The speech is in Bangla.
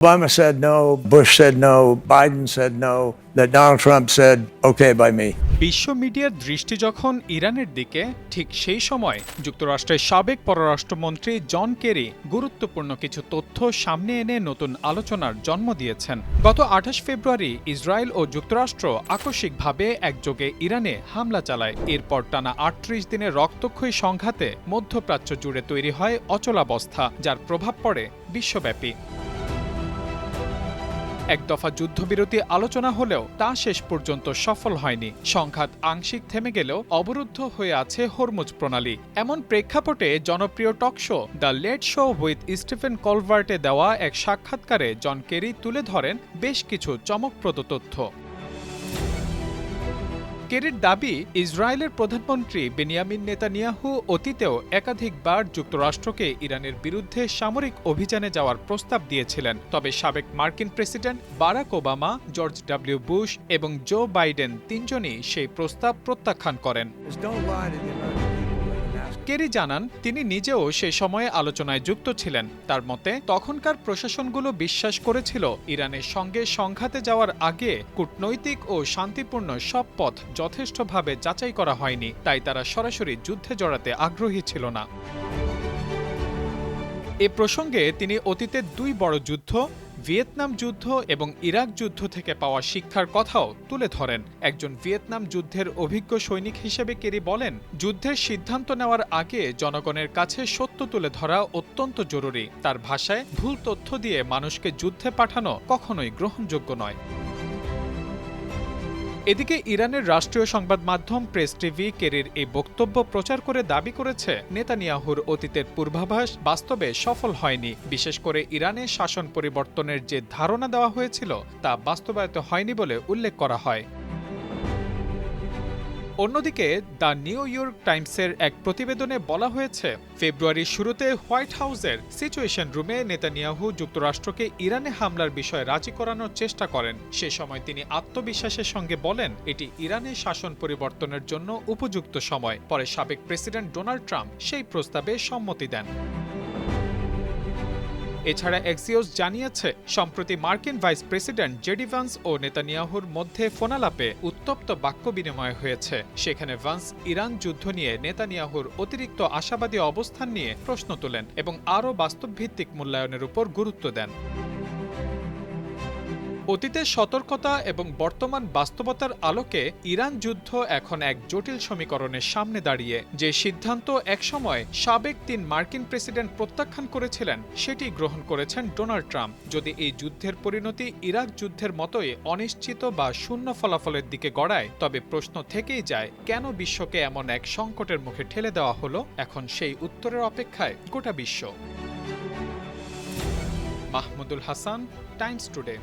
Obama said no, Bush said no, Biden said no, that Donald Trump said, okay by me. বিশ্ব মিডিয়ার দৃষ্টি যখন ইরানের দিকে, ঠিক সেই সময় যুক্তরাষ্ট্রের সাবেক পররাষ্ট্রমন্ত্রী জন কেরি গুরুত্বপূর্ণ কিছু তথ্য সামনে এনে নতুন আলোচনার জন্ম দিয়েছেন। গত ২৮ ফেব্রুয়ারি ইসরায়েল ও যুক্তরাষ্ট্র আকস্মিকভাবে একযোগে ইরানে হামলা চালায়। এরপর টানা ৩৮ দিনের রক্তক্ষয়ী সংঘাতে মধ্যপ্রাচ্য জুড়ে তৈরি হয় অচলাবস্থা, যার প্রভাব পড়ে বিশ্বব্যাপী। এক দফা যুদ্ধবিরতি আলোচনা হলেও তা শেষ পর্যন্ত সফল হয়নি। সংঘাত আংশিক থেমে গেলেও অবরুদ্ধ হয়ে আছে হরমুজ প্রণালী। এমন প্রেক্ষাপটে জনপ্রিয় talk show the late show with Stephen কলবার্টে দেওয়া এক সাক্ষাৎকারে জন কেরি তুলে ধরেন বেশ কিছু চমকপ্রদ তথ্য। কেরির দাবি, ইসরায়েলের প্রধানমন্ত্রী বেনিয়ামিন নেতানিয়াহু অতীতেও একাধিকবার যুক্তরাষ্ট্রকে ইরানের বিরুদ্ধে সামরিক অভিযানে যাওয়ার প্রস্তাব দিয়েছিলেন। তবে সাবেক মার্কিন president Barack Obama, George W Bush এবং জো বাইডেন তিনজনই সেই প্রস্তাব প্রত্যাখ্যান করেন। কেরি জানান, তিনি নিজেও সে সময়ে আলোচনায় যুক্ত ছিলেন। তার মতে, তখনকার প্রশাসনগুলো বিশ্বাস করেছিল ইরানের সঙ্গে সংঘাতে যাওয়ার আগে কূটনৈতিক ও শান্তিপূর্ণ সব পথ যথেষ্টভাবে যাচাই করা হয়নি, তাই তারা সরাসরি যুদ্ধে জড়াতে আগ্রহী ছিল না। এ প্রসঙ্গে তিনি অতীতের দুই বড় যুদ্ধ, ভিয়েতনাম যুদ্ধ এবং ইরাক যুদ্ধ থেকে পাওয়া শিক্ষার কথাও তুলে ধরেন। একজন ভিয়েতনাম যুদ্ধের অভিজ্ঞ সৈনিক হিসেবে কেরি বলেন, যুদ্ধের সিদ্ধান্ত নেওয়ার আগে জনগণের কাছে সত্য তুলে ধরা অত্যন্ত জরুরি। তার ভাষায়, ভুল তথ্য দিয়ে মানুষকে যুদ্ধে পাঠানো কখনোই গ্রহণযোগ্য নয়। এদিকে ইরানের রাষ্ট্রীয় সংবাদ মাধ্যম প্রেস টিভি কেরির এই বক্তব্য প্রচার করে দাবি করেছে, নেতানিয়াহুর অতীতের পূর্বাভাস বাস্তবে সফল হয়নি। বিশেষ করে ইরানে শাসন পরিবর্তনের যে ধারণা দেওয়া হয়েছিল তা বাস্তবায়িত হয়নি বলে উল্লেখ করা হয়। অন্যদিকে দ্য নিউ ইয়র্ক টাইমসের এক প্রতিবেদনে বলা হয়েছে, ফেব্রুয়ারির শুরুতে হোয়াইট হাউসের সিচুয়েশন রুমে নেতানিয়াহু যুক্তরাষ্ট্রকে ইরানে হামলার বিষয়ে রাজি করানোর চেষ্টা করেন। সে সময় তিনি আত্মবিশ্বাসের সঙ্গে বলেন, এটি ইরানের শাসন পরিবর্তনের জন্য উপযুক্ত সময়। পরে সাবেক প্রেসিডেন্ট ডোনাল্ড ট্রাম্প সেই প্রস্তাবে সম্মতি দেন। এছাড়া এক্সিওস জানিয়েছে, সম্প্রতি মার্কিন ভাইস প্রেসিডেন্ট জেডি ভান্স ও নেতানিয়াহুর মধ্যে ফোনালাপে উত্তপ্ত বাক্য বিনিময় হয়েছে। সেখানে ভান্স ইরান যুদ্ধ নিয়ে নেতানিয়াহুর অতিরিক্ত আশাবাদী অবস্থান নিয়ে প্রশ্ন তোলেন এবং আরও বাস্তবভিত্তিক মূল্যায়নের উপর গুরুত্ব দেন। অতীতের সতর্কতা এবং বর্তমান বাস্তবতার আলোকে ইরান যুদ্ধ এখন এক জটিল সমীকরণের সামনে দাঁড়িয়ে। যে সিদ্ধান্ত একসময় সাবেক ৩ মার্কিন প্রেসিডেন্ট প্রত্যাখ্যান করেছিলেন, সেটি গ্রহণ করেছেন ডোনাল্ড ট্রাম্প। যদি এই যুদ্ধের পরিণতি ইরাক যুদ্ধের মতোই অনিশ্চিত বা শূন্য ফলাফলের দিকে গড়ায়, তবে প্রশ্ন থেকেই যায়, কেন বিশ্বকে এমন এক সংকটের মুখে ঠেলে দেওয়া হলো? এখন সেই উত্তরের অপেক্ষায় গোটা বিশ্ব। Mahmudul Hasan, Times today.